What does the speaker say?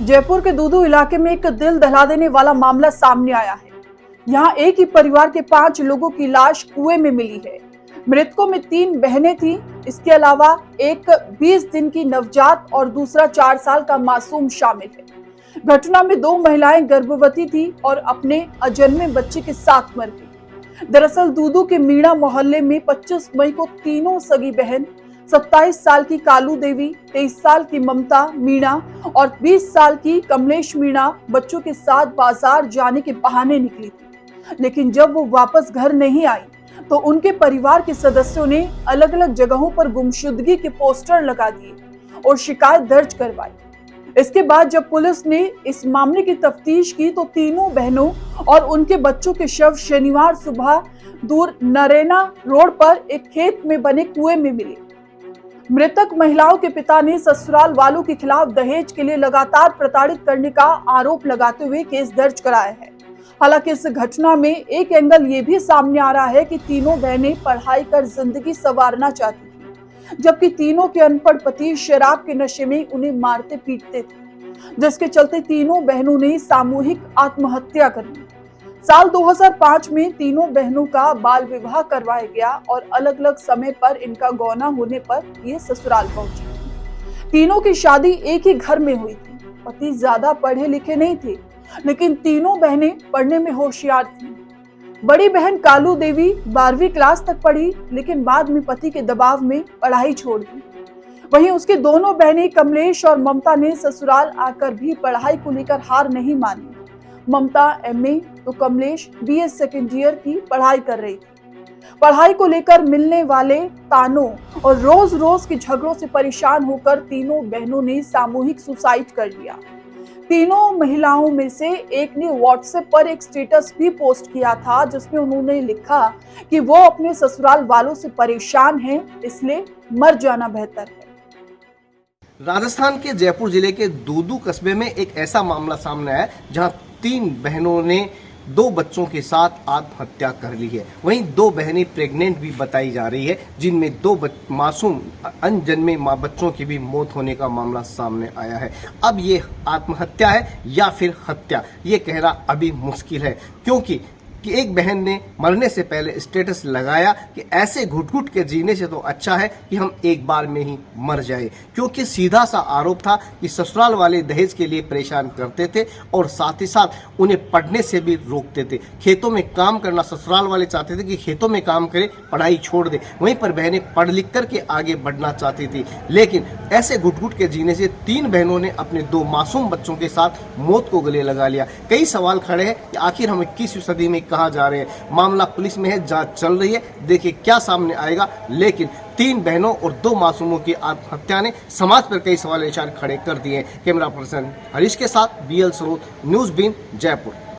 जयपुर के दूदू इलाके में एक दिल दहला देने वाला मामला सामने आया है। यहाँ एक ही परिवार के 5 लोगों की लाश कुएं में मिली है। मृतकों में 3 बहनें थीं। इसके अलावा एक 20 दिन की नवजात और दूसरा 4 साल का मासूम शामिल है। घटना में 2 महिलाएं गर्भवती थी और अपने अजन्मे बच्चे के साथ मर गई। दरअसल दूदू के मीणा मोहल्ले में 25 मई को तीनों सगी बहन 27 साल की कालू देवी, 23 साल की ममता मीणा और 20 साल की कमलेश मीणा बच्चों के साथ बाजार जाने के बहाने निकली थी। लेकिन जब वो वापस घर नहीं आई तो उनके परिवार के सदस्यों ने अलग अलग जगहों पर गुमशुदगी के पोस्टर लगा दिए और शिकायत दर्ज करवाई। इसके बाद जब पुलिस ने इस मामले की तफ्तीश की तो तीनों बहनों और उनके बच्चों के शव शनिवार सुबह दूर नरेना रोड पर एक खेत में बने कुएं में मिले। मृतक महिलाओं के पिता ने ससुराल वालों के खिलाफ दहेज के लिए लगातार प्रताड़ित करने का आरोप लगाते हुए केस दर्ज कराया है। हालांकि इस घटना में एक एंगल ये भी सामने आ रहा है कि तीनों बहनें पढ़ाई कर जिंदगी संवारना चाहती थी, जबकि तीनों के अनपढ़ पति शराब के नशे में उन्हें मारते पीटते थे, जिसके चलते तीनों बहनों ने सामूहिक आत्महत्या कर ली। साल 2005 में तीनों बहनों का बाल विवाह करवाया गया और अलग अलग समय पर इनका गौना होने पर ये ससुराल पहुंची। तीनों की शादी एक ही घर में हुई थी। पति ज्यादा पढ़े लिखे नहीं थे, लेकिन तीनों बहनें पढ़ने में होशियार थीं। बड़ी बहन कालू देवी 12वीं क्लास तक पढ़ी, लेकिन बाद में पति के दबाव में पढ़ाई छोड़ दी। वहीं उसके दोनों बहनें कमलेश और ममता ने ससुराल आकर भी पढ़ाई को लेकर हार नहीं मानी। ममता एमए तो कमलेश बीए सेकेंड ईयर की पढ़ाई कर रही थी। पढ़ाई को लेकर मिलने वाले तानों और रोज रोज के झगड़ों से परेशान होकर तीनों बहनों ने सामूहिक सुसाइड कर लिया। तीनों महिलाओं में से एक ने व्हाट्सएप पर एक स्टेटस भी पोस्ट किया था, जिसमें उन्होंने लिखा कि वो अपने ससुराल वालों से परेशान हैं, इसलिए मर जाना बेहतर है। राजस्थान के जयपुर जिले के दूदू कस्बे में एक ऐसा मामला सामने आया जहां 3 बहनों ने 2 बच्चों के साथ आत्महत्या कर ली है। वहीं 2 बहनें प्रेग्नेंट भी बताई जा रही है, जिनमें 2 मासूम अनजन्मे बच्चों की भी मौत होने का मामला सामने आया है। अब ये आत्महत्या है या फिर हत्या, ये कहना अभी मुश्किल है, क्योंकि एक बहन ने मरने से पहले स्टेटस लगाया कि ऐसे घुट घुट के जीने से तो अच्छा है कि हम एक बार में ही मर जाए, क्योंकि सीधा सा आरोप था कि ससुराल वाले दहेज के लिए परेशान करते थे और साथ ही साथ उन्हें पढ़ने से भी रोकते थे। खेतों में काम करना ससुराल वाले चाहते थे कि खेतों में काम करे, पढ़ाई छोड़ दे। वहीं पर बहनें पढ़ लिख करके आगे बढ़ना चाहती थी, लेकिन ऐसे घुट घुट के जीने से 3 बहनों ने अपने 2 मासूम बच्चों के साथ मौत को गले लगा लिया। कई सवाल खड़े हैं कि आखिर हम 21वीं सदी में कहा जा रहे हैं। मामला पुलिस में है, जांच चल रही है, देखिए क्या सामने आएगा। लेकिन 3 बहनों और 2 मासूमों की आत्महत्या ने समाज पर कई सवाल निशान खड़े कर दिए। कैमरा पर्सन हरीश के साथ बीएल स्रोत, न्यूज़ बीन, जयपुर।